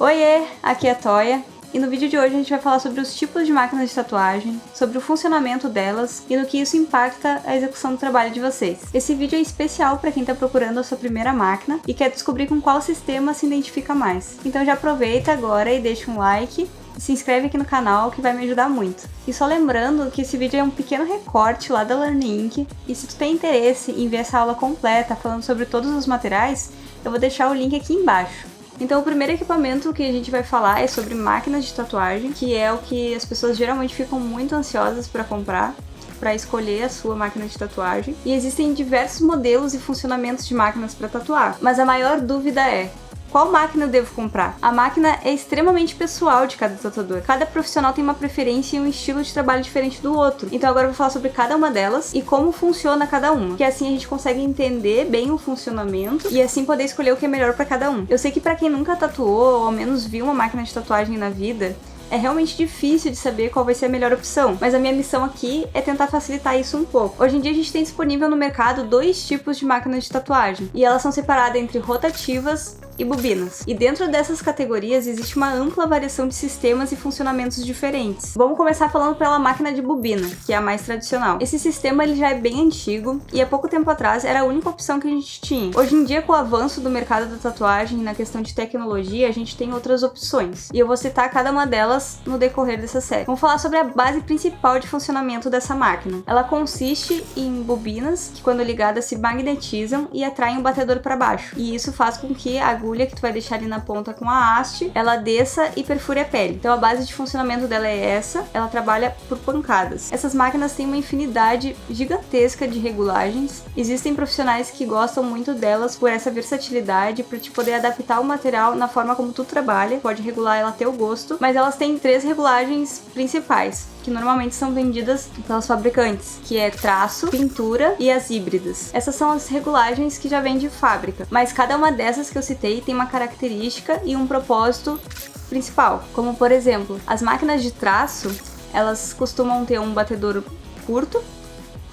Oiê, aqui é a Toya. E no vídeo de hoje a gente vai falar sobre os tipos de máquinas de tatuagem, sobre o funcionamento delas e no que isso impacta a execução do trabalho de vocês. Esse vídeo é especial para quem está procurando a sua primeira máquina e quer descobrir com qual sistema se identifica mais. Então já aproveita agora e deixa um like e se inscreve aqui no canal que vai me ajudar muito. E só lembrando que esse vídeo é um pequeno recorte lá da Learning Inc. E se tu tem interesse em ver essa aula completa falando sobre todos os materiais, eu vou deixar o link aqui embaixo. Então o primeiro equipamento que a gente vai falar é sobre máquinas de tatuagem, que é o que as pessoas geralmente ficam muito ansiosas para comprar, para escolher a sua máquina de tatuagem. E existem diversos modelos e funcionamentos de máquinas para tatuar, mas a maior dúvida é: qual máquina eu devo comprar? A máquina é extremamente pessoal de cada tatuador. Cada profissional tem uma preferência e um estilo de trabalho diferente do outro. Então agora eu vou falar sobre cada uma delas e como funciona cada uma. Que assim a gente consegue entender bem o funcionamento e assim poder escolher o que é melhor para cada um. Eu sei que para quem nunca tatuou ou ao menos viu uma máquina de tatuagem na vida, é realmente difícil de saber qual vai ser a melhor opção, mas a minha missão aqui é tentar facilitar isso um pouco. Hoje em dia a gente tem disponível no mercado dois tipos de máquinas de tatuagem, e elas são separadas entre rotativas e bobinas. E dentro dessas categorias existe uma ampla variação de sistemas e funcionamentos diferentes. Vamos começar falando pela máquina de bobina, que é a mais tradicional. Esse sistema ele já é bem antigo e há pouco tempo atrás era a única opção que a gente tinha. Hoje em dia, com o avanço do mercado da tatuagem e na questão de tecnologia, a gente tem outras opções. E eu vou citar cada uma delas no decorrer dessa série. Vamos falar sobre a base principal de funcionamento dessa máquina. Ela consiste em bobinas que, quando ligadas, se magnetizam e atraem o batedor para baixo. E isso faz com que a agulha que tu vai deixar ali na ponta com a haste, ela desça e perfure a pele. Então a base de funcionamento dela é essa, ela trabalha por pancadas. Essas máquinas têm uma infinidade gigantesca de regulagens. Existem profissionais que gostam muito delas por essa versatilidade, para te poder adaptar o material na forma como tu trabalha, pode regular ela a teu gosto, mas elas têm 3 regulagens principais, que normalmente são vendidas pelos fabricantes, que é traço, pintura e as híbridas. Essas são as regulagens que já vêm de fábrica, mas cada uma dessas que eu citei tem uma característica e um propósito principal, como por exemplo, as máquinas de traço, elas costumam ter um batedor curto,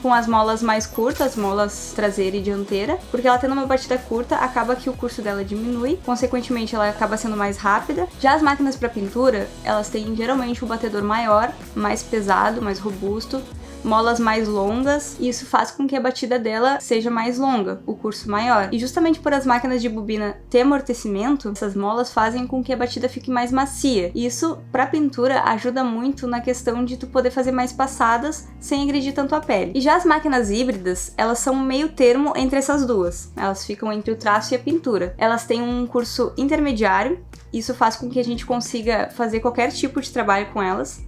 com as molas mais curtas, molas traseira e dianteira, porque ela tendo uma batida curta, acaba que o curso dela diminui, consequentemente ela acaba sendo mais rápida. Já as máquinas para pintura, elas têm geralmente um batedor maior, mais pesado, mais robusto, molas mais longas, e isso faz com que a batida dela seja mais longa, o curso maior. E justamente por as máquinas de bobina ter amortecimento, essas molas fazem com que a batida fique mais macia. E isso, para pintura, ajuda muito na questão de tu poder fazer mais passadas sem agredir tanto a pele. E já as máquinas híbridas, elas são um meio termo entre essas duas. Elas ficam entre o traço e a pintura. Elas têm um curso intermediário, isso faz com que a gente consiga fazer qualquer tipo de trabalho com elas,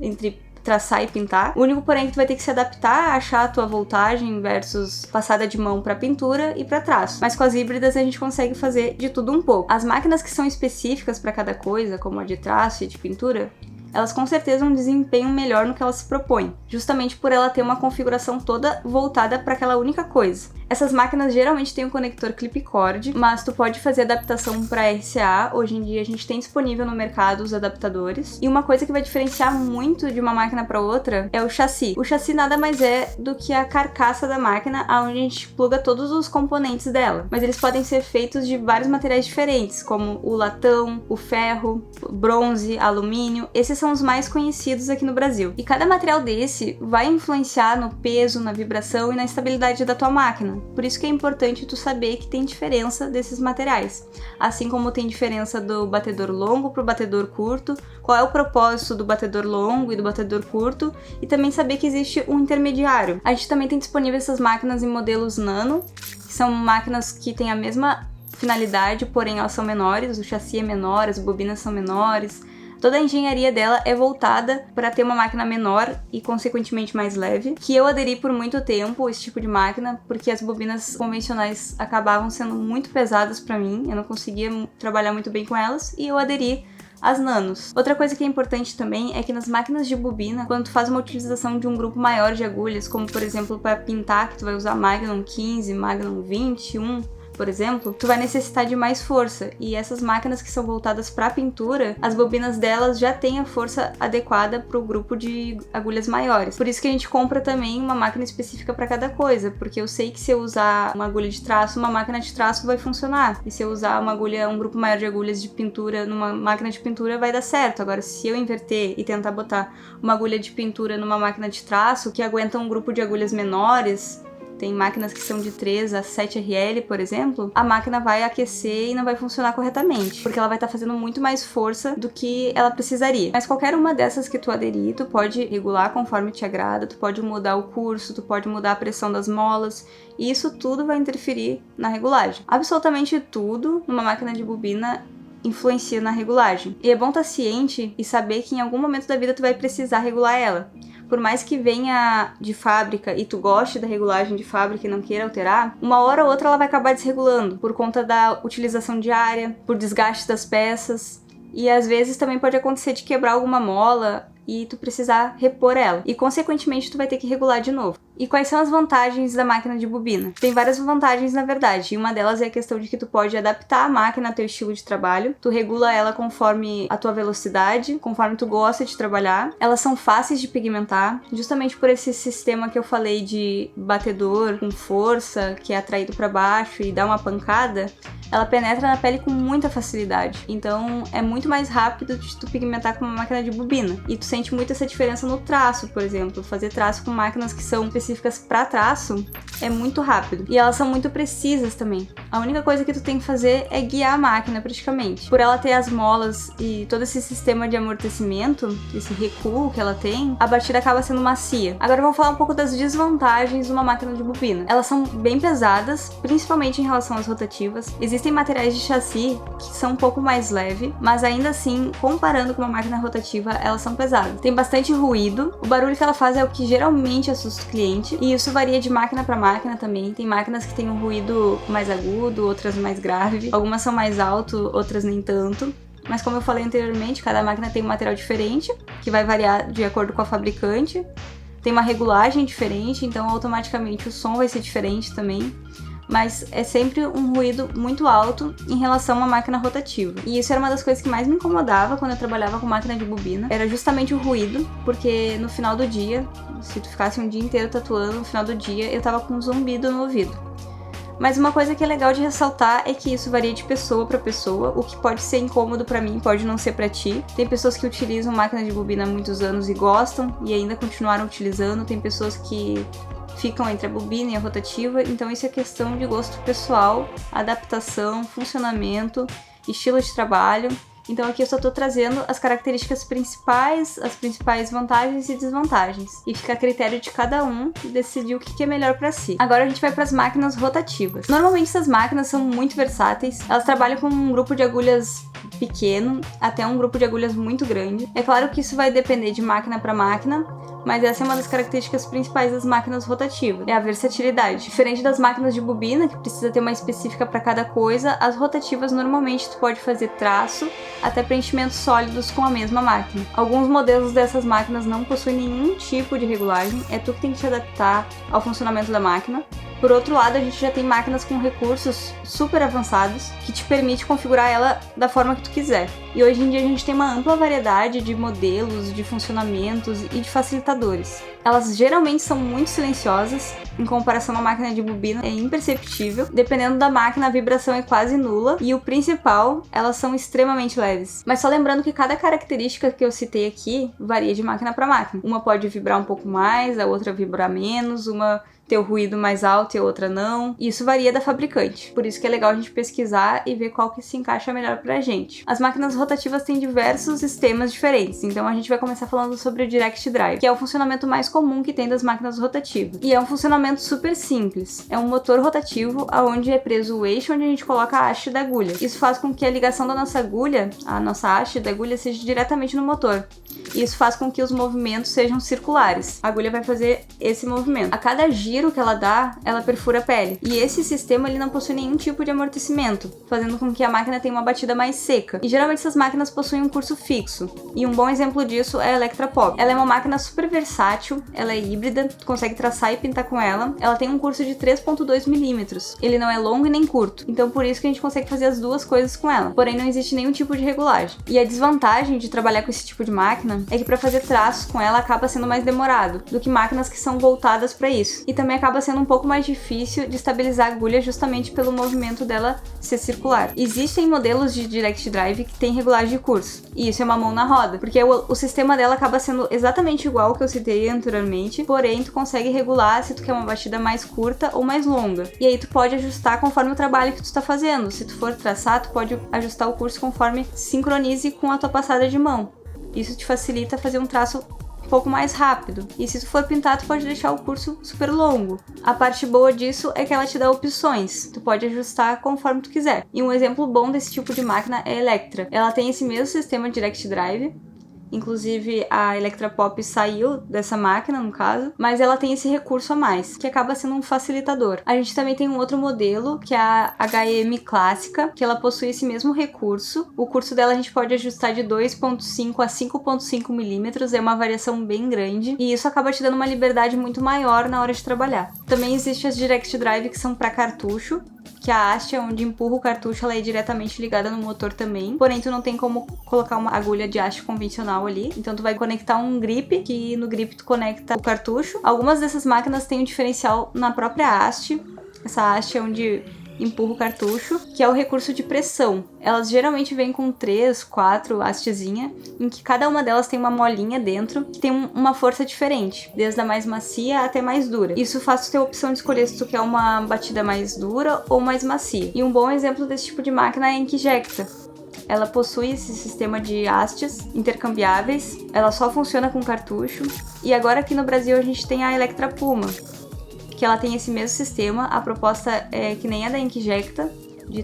entre traçar e pintar. O único porém é que tu vai ter que se adaptar a achar a tua voltagem versus passada de mão para pintura e para traço. Mas com as híbridas a gente consegue fazer de tudo um pouco. As máquinas que são específicas para cada coisa, como a de traço e de pintura, elas com certeza um desempenho melhor no que ela se propõe, justamente por ela ter uma configuração toda voltada para aquela única coisa. Essas máquinas geralmente têm um conector clip cord, mas tu pode fazer adaptação para RCA. Hoje em dia a gente tem disponível no mercado os adaptadores. E uma coisa que vai diferenciar muito de uma máquina para outra é o chassi. O chassi nada mais é do que a carcaça da máquina, onde a gente pluga todos os componentes dela. Mas eles podem ser feitos de vários materiais diferentes, como o latão, o ferro, o bronze, alumínio. Esses são os mais conhecidos aqui no Brasil. E cada material desse vai influenciar no peso, na vibração e na estabilidade da tua máquina. Por isso que é importante tu saber que tem diferença desses materiais. Assim como tem diferença do batedor longo para o batedor curto, qual é o propósito do batedor longo e do batedor curto, e também saber que existe um intermediário. A gente também tem disponível essas máquinas em modelos nano, que são máquinas que têm a mesma finalidade, porém elas são menores, o chassi é menor, as bobinas são menores. Toda a engenharia dela é voltada para ter uma máquina menor e consequentemente mais leve, que eu aderi por muito tempo esse tipo de máquina, porque as bobinas convencionais acabavam sendo muito pesadas para mim, eu não conseguia trabalhar muito bem com elas, e eu aderi às nanos. Outra coisa que é importante também é que nas máquinas de bobina, quando tu faz uma utilização de um grupo maior de agulhas, como por exemplo para pintar, que tu vai usar Magnum 15, Magnum 21, por exemplo, tu vai necessitar de mais força, e essas máquinas que são voltadas para pintura, as bobinas delas já têm a força adequada para o grupo de agulhas maiores. Por isso que a gente compra também uma máquina específica para cada coisa, porque eu sei que se eu usar uma agulha de traço, uma máquina de traço vai funcionar, e se eu usar um grupo maior de agulhas de pintura numa máquina de pintura vai dar certo. Agora, se eu inverter e tentar botar uma agulha de pintura numa máquina de traço que aguenta um grupo de agulhas menores, tem máquinas que são de 3 a 7 RL, por exemplo, a máquina vai aquecer e não vai funcionar corretamente, porque ela vai estar fazendo muito mais força do que ela precisaria. Mas qualquer uma dessas que tu aderir, tu pode regular conforme te agrada, tu pode mudar o curso, tu pode mudar a pressão das molas, e isso tudo vai interferir na regulagem. Absolutamente tudo numa máquina de bobina influencia na regulagem. E é bom estar ciente e saber que em algum momento da vida tu vai precisar regular ela. Por mais que venha de fábrica e tu goste da regulagem de fábrica e não queira alterar, uma hora ou outra ela vai acabar desregulando, por conta da utilização diária, por desgaste das peças, e às vezes também pode acontecer de quebrar alguma mola e tu precisar repor ela, e consequentemente tu vai ter que regular de novo. E quais são as vantagens da máquina de bobina? Tem várias vantagens, na verdade, e uma delas é a questão de que tu pode adaptar a máquina ao teu estilo de trabalho, tu regula ela conforme a tua velocidade, conforme tu gosta de trabalhar. Elas são fáceis de pigmentar, justamente por esse sistema que eu falei de batedor com força, que é atraído para baixo e dá uma pancada. Ela penetra na pele com muita facilidade, então é muito mais rápido de tu pigmentar com uma máquina de bobina. E tu sente muito essa diferença no traço, por exemplo. Fazer traço com máquinas que são específicas para traço é muito rápido. E elas são muito precisas também. A única coisa que tu tem que fazer é guiar a máquina praticamente. Por ela ter as molas e todo esse sistema de amortecimento, esse recuo que ela tem, a batida acaba sendo macia. Agora vamos falar um pouco das desvantagens de uma máquina de bobina. Elas são bem pesadas, principalmente em relação às rotativas. Existem materiais de chassi que são um pouco mais leve, mas ainda assim, comparando com uma máquina rotativa, elas são pesadas. Tem bastante ruído, o barulho que ela faz é o que geralmente assusta o cliente, e isso varia de máquina para máquina também. Tem máquinas que têm um ruído mais agudo, outras mais grave, algumas são mais alto, outras nem tanto. Mas como eu falei anteriormente, cada máquina tem um material diferente, que vai variar de acordo com a fabricante. Tem uma regulagem diferente, então automaticamente o som vai ser diferente também. Mas é sempre um ruído muito alto em relação a uma máquina rotativa. E isso era uma das coisas que mais me incomodava quando eu trabalhava com máquina de bobina. Era justamente o ruído, porque no final do dia, se tu ficasse um dia inteiro tatuando, no final do dia eu tava com um zumbido no ouvido. Mas uma coisa que é legal de ressaltar é que isso varia de pessoa para pessoa. O que pode ser incômodo para mim pode não ser para ti. Tem pessoas que utilizam máquina de bobina há muitos anos e gostam e ainda continuaram utilizando. Tem pessoas que ficam entre a bobina e a rotativa, então isso é questão de gosto pessoal, adaptação, funcionamento, estilo de trabalho. Então aqui eu só tô trazendo as características principais, as principais vantagens e desvantagens. E fica a critério de cada um decidir o que é melhor pra si. Agora a gente vai pras máquinas rotativas. Normalmente essas máquinas são muito versáteis. Elas trabalham com um grupo de agulhas pequeno até um grupo de agulhas muito grande. É claro que isso vai depender de máquina para máquina, mas essa é uma das características principais das máquinas rotativas, é a versatilidade. Diferente das máquinas de bobina, que precisa ter uma específica para cada coisa, as rotativas normalmente tu pode fazer traço até preenchimentos sólidos com a mesma máquina. Alguns modelos dessas máquinas não possuem nenhum tipo de regulagem, é tu que tem que te adaptar ao funcionamento da máquina. Por outro lado, a gente já tem máquinas com recursos super avançados que te permite configurar ela da forma que tu quiser. E hoje em dia a gente tem uma ampla variedade de modelos, de funcionamentos e de facilitadores. Elas geralmente são muito silenciosas, em comparação a uma máquina de bobina é imperceptível. Dependendo da máquina, a vibração é quase nula e o principal, elas são extremamente leves. Mas só lembrando que cada característica que eu citei aqui varia de máquina para máquina. Uma pode vibrar um pouco mais, a outra vibrar menos, uma ter o ruído mais alto e a outra não. Isso varia da fabricante. Por isso que é legal a gente pesquisar e ver qual que se encaixa melhor pra gente. As máquinas rotativas têm diversos sistemas diferentes, então a gente vai começar falando sobre o Direct Drive, que é o funcionamento mais comum que tem das máquinas rotativas. E é um funcionamento super simples. É um motor rotativo onde é preso o eixo onde a gente coloca a haste da agulha. Isso faz com que a ligação da nossa agulha, a nossa haste da agulha, seja diretamente no motor. Isso faz com que os movimentos sejam circulares. A agulha vai fazer esse movimento. A cada giro giro que ela dá, ela perfura a pele. E esse sistema ele não possui nenhum tipo de amortecimento, fazendo com que a máquina tenha uma batida mais seca. E geralmente essas máquinas possuem um curso fixo. E um bom exemplo disso é a Electra Pop. Ela é uma máquina super versátil, ela é híbrida, tu consegue traçar e pintar com ela. Ela tem um curso de 3.2 milímetros. Ele não é longo e nem curto. Então por isso que a gente consegue fazer as duas coisas com ela. Porém não existe nenhum tipo de regulagem. E a desvantagem de trabalhar com esse tipo de máquina é que para fazer traços com ela acaba sendo mais demorado do que máquinas que são voltadas para isso. E também acaba sendo um pouco mais difícil de estabilizar a agulha justamente pelo movimento dela ser circular. Existem modelos de Direct Drive que tem regulagem de curso. E isso é uma mão na roda, porque o sistema dela acaba sendo exatamente igual ao que eu citei anteriormente, porém tu consegue regular se tu quer uma batida mais curta ou mais longa. E aí tu pode ajustar conforme o trabalho que tu está fazendo. Se tu for traçar, tu pode ajustar o curso conforme sincronize com a tua passada de mão. Isso te facilita fazer um traço um pouco mais rápido. E se tu for pintar, tu pode deixar o curso super longo. A parte boa disso é que ela te dá opções. Tu pode ajustar conforme tu quiser. E um exemplo bom desse tipo de máquina é a Electra. Ela tem esse mesmo sistema Direct Drive. Inclusive a Electra Pop saiu dessa máquina, no caso, mas ela tem esse recurso a mais, que acaba sendo um facilitador. A gente também tem um outro modelo, que é a HM clássica, que ela possui esse mesmo recurso. O curso dela a gente pode ajustar de 2.5 a 5.5 milímetros, é uma variação bem grande, e isso acaba te dando uma liberdade muito maior na hora de trabalhar. Também existe as Direct Drive que são para cartucho, que a haste é onde empurra o cartucho, ela é diretamente ligada no motor também, porém tu não tem como colocar uma agulha de haste convencional ali, então tu vai conectar um grip, que no grip tu conecta o cartucho. Algumas dessas máquinas têm um diferencial na própria haste, essa haste é onde empurra o cartucho, que é o recurso de pressão. Elas geralmente vêm com 3, 4 hastezinhas, em que cada uma delas tem uma molinha dentro, que tem uma força diferente, desde a mais macia até mais dura. Isso faz tu ter a opção de escolher se tu quer uma batida mais dura ou mais macia. E um bom exemplo desse tipo de máquina é a Inkjecta. Ela possui esse sistema de hastes intercambiáveis, ela só funciona com cartucho. E agora aqui no Brasil a gente tem a Electra Puma, que ela tem esse mesmo sistema. A proposta é que nem a da Inkjecta, de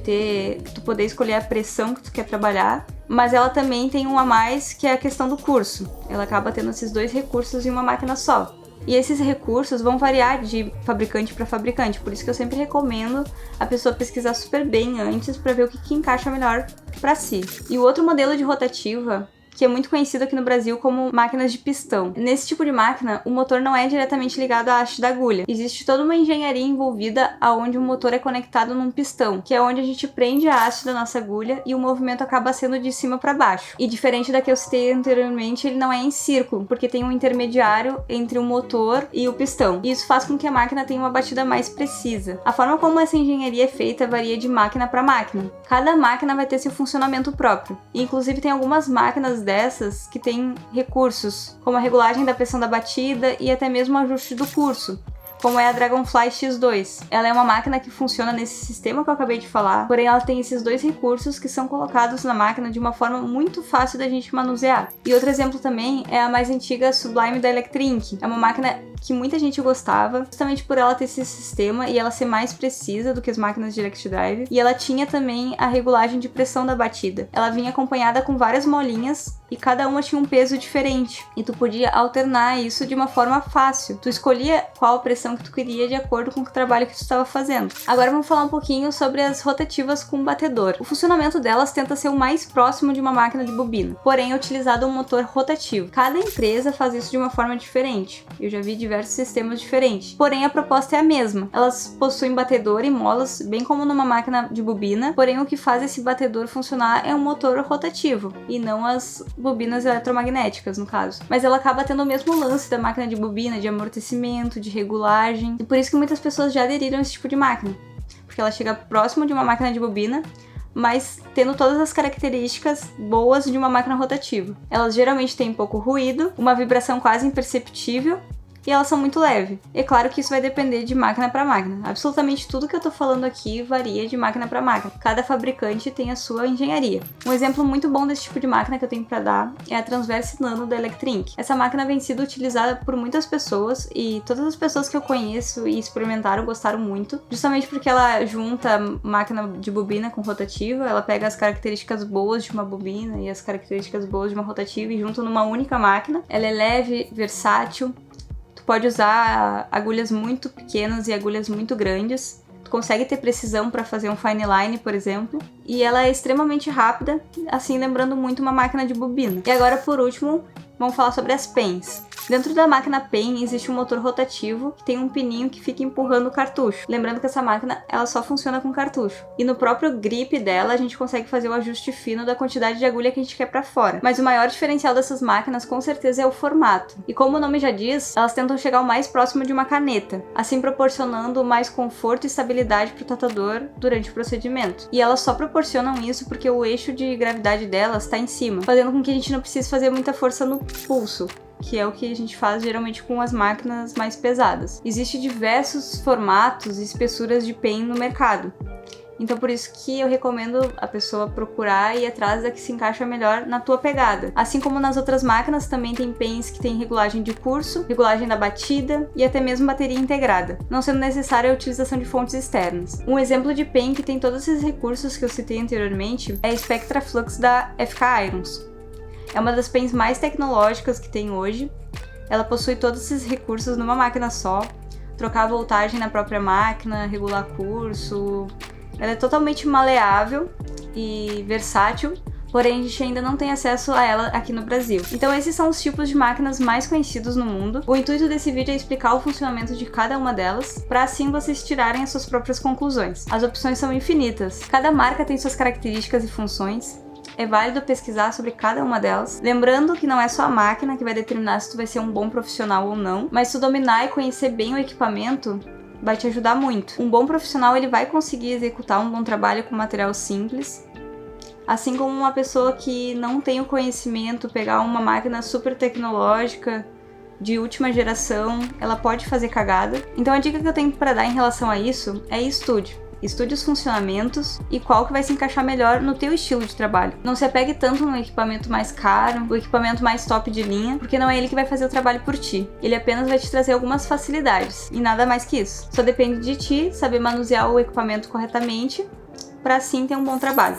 tu poder escolher a pressão que tu quer trabalhar, mas ela também tem um a mais, que é a questão do curso. Ela acaba tendo esses dois recursos em uma máquina só. E esses recursos vão variar de fabricante para fabricante, por isso que eu sempre recomendo a pessoa pesquisar super bem antes para ver o que encaixa melhor para si. E o outro modelo de rotativa, que é muito conhecido aqui no Brasil como máquinas de pistão. Nesse tipo de máquina, o motor não é diretamente ligado à haste da agulha. Existe toda uma engenharia envolvida aonde o motor é conectado num pistão, que é onde a gente prende a haste da nossa agulha e o movimento acaba sendo de cima para baixo. E diferente da que eu citei anteriormente, ele não é em círculo, porque tem um intermediário entre o motor e o pistão. E isso faz com que a máquina tenha uma batida mais precisa. A forma como essa engenharia é feita varia de máquina para máquina. Cada máquina vai ter seu funcionamento próprio. E, inclusive tem algumas máquinas dessas que tem recursos, como a regulagem da pressão da batida e até mesmo o ajuste do curso, como é a Dragonfly X2. Ela é uma máquina que funciona nesse sistema que eu acabei de falar, porém ela tem esses dois recursos que são colocados na máquina de uma forma muito fácil da gente manusear. E outro exemplo também é a mais antiga Sublime da Electrink. É uma máquina que muita gente gostava, justamente por ela ter esse sistema e ela ser mais precisa do que as máquinas Direct Drive. E ela tinha também a regulagem de pressão da batida. Ela vinha acompanhada com várias molinhas e cada uma tinha um peso diferente. E tu podia alternar isso de uma forma fácil. Tu escolhia qual pressão que tu queria de acordo com o trabalho que tu estava fazendo. Agora vamos falar um pouquinho sobre as rotativas com batedor. O funcionamento delas tenta ser o mais próximo de uma máquina de bobina, porém é utilizado um motor rotativo. Cada empresa faz isso de uma forma diferente. Eu já vi diversos sistemas diferentes, porém a proposta é a mesma. Elas possuem batedor e molas, bem como numa máquina de bobina, porém o que faz esse batedor funcionar é um motor rotativo, e não as bobinas eletromagnéticas, no caso. Mas ela acaba tendo o mesmo lance da máquina de bobina, de amortecimento, de regulagem, e por isso que muitas pessoas já aderiram a esse tipo de máquina, porque ela chega próximo de uma máquina de bobina, mas tendo todas as características boas de uma máquina rotativa. Elas geralmente têm pouco ruído, uma vibração quase imperceptível, e elas são muito leves. É claro que isso vai depender de máquina para máquina. Absolutamente tudo que eu tô falando aqui varia de máquina para máquina. Cada fabricante tem a sua engenharia. Um exemplo muito bom desse tipo de máquina que eu tenho para dar é a Transverse Nano da Electrink. Essa máquina vem sido utilizada por muitas pessoas e todas as pessoas que eu conheço e experimentaram gostaram muito, justamente porque ela junta máquina de bobina com rotativa, ela pega as características boas de uma bobina e as características boas de uma rotativa e junta numa única máquina. Ela é leve, versátil, Tu pode usar agulhas muito pequenas e agulhas muito grandes. Tu consegue ter precisão para fazer um fine line, por exemplo. E ela é extremamente rápida, assim lembrando muito uma máquina de bobina. E agora, por último, vamos falar sobre as pens. Dentro da máquina pen existe um motor rotativo que tem um pininho que fica empurrando o cartucho. Lembrando que essa máquina ela só funciona com cartucho. E no próprio grip dela a gente consegue fazer o ajuste fino da quantidade de agulha que a gente quer para fora. Mas o maior diferencial dessas máquinas com certeza é o formato. E como o nome já diz, elas tentam chegar o mais próximo de uma caneta, assim proporcionando mais conforto e estabilidade para o tatuador durante o procedimento. E elas só proporcionam isso porque o eixo de gravidade delas está em cima, fazendo com que a gente não precise fazer muita força no pulso, que é o que a gente faz geralmente com as máquinas mais pesadas. Existem diversos formatos e espessuras de pen no mercado. Então por isso que eu recomendo a pessoa procurar e ir atrás da que se encaixa melhor na tua pegada. Assim como nas outras máquinas, também tem pens que tem regulagem de curso, regulagem da batida e até mesmo bateria integrada, não sendo necessária a utilização de fontes externas. Um exemplo de pen que tem todos esses recursos que eu citei anteriormente é a Spectra Flux da FK Irons. É uma das pens mais tecnológicas que tem hoje. Ela possui todos esses recursos numa máquina só, trocar a voltagem na própria máquina, regular curso. Ela é totalmente maleável e versátil, porém a gente ainda não tem acesso a ela aqui no Brasil. Então esses são os tipos de máquinas mais conhecidos no mundo. O intuito desse vídeo é explicar o funcionamento de cada uma delas, para assim vocês tirarem as suas próprias conclusões. As opções são infinitas, cada marca tem suas características e funções. É válido pesquisar sobre cada uma delas, lembrando que não é só a máquina que vai determinar se tu vai ser um bom profissional ou não, mas se tu dominar e conhecer bem o equipamento, vai te ajudar muito. Um bom profissional ele vai conseguir executar um bom trabalho com material simples, assim como uma pessoa que não tem o conhecimento, pegar uma máquina super tecnológica, de última geração, ela pode fazer cagada. Então a dica que eu tenho para dar em relação a isso é estude. Estude os funcionamentos e qual que vai se encaixar melhor no teu estilo de trabalho. Não se apegue tanto no equipamento mais caro, o equipamento mais top de linha, porque não é ele que vai fazer o trabalho por ti. Ele apenas vai te trazer algumas facilidades, e nada mais que isso. Só depende de ti saber manusear o equipamento corretamente, para assim ter um bom trabalho.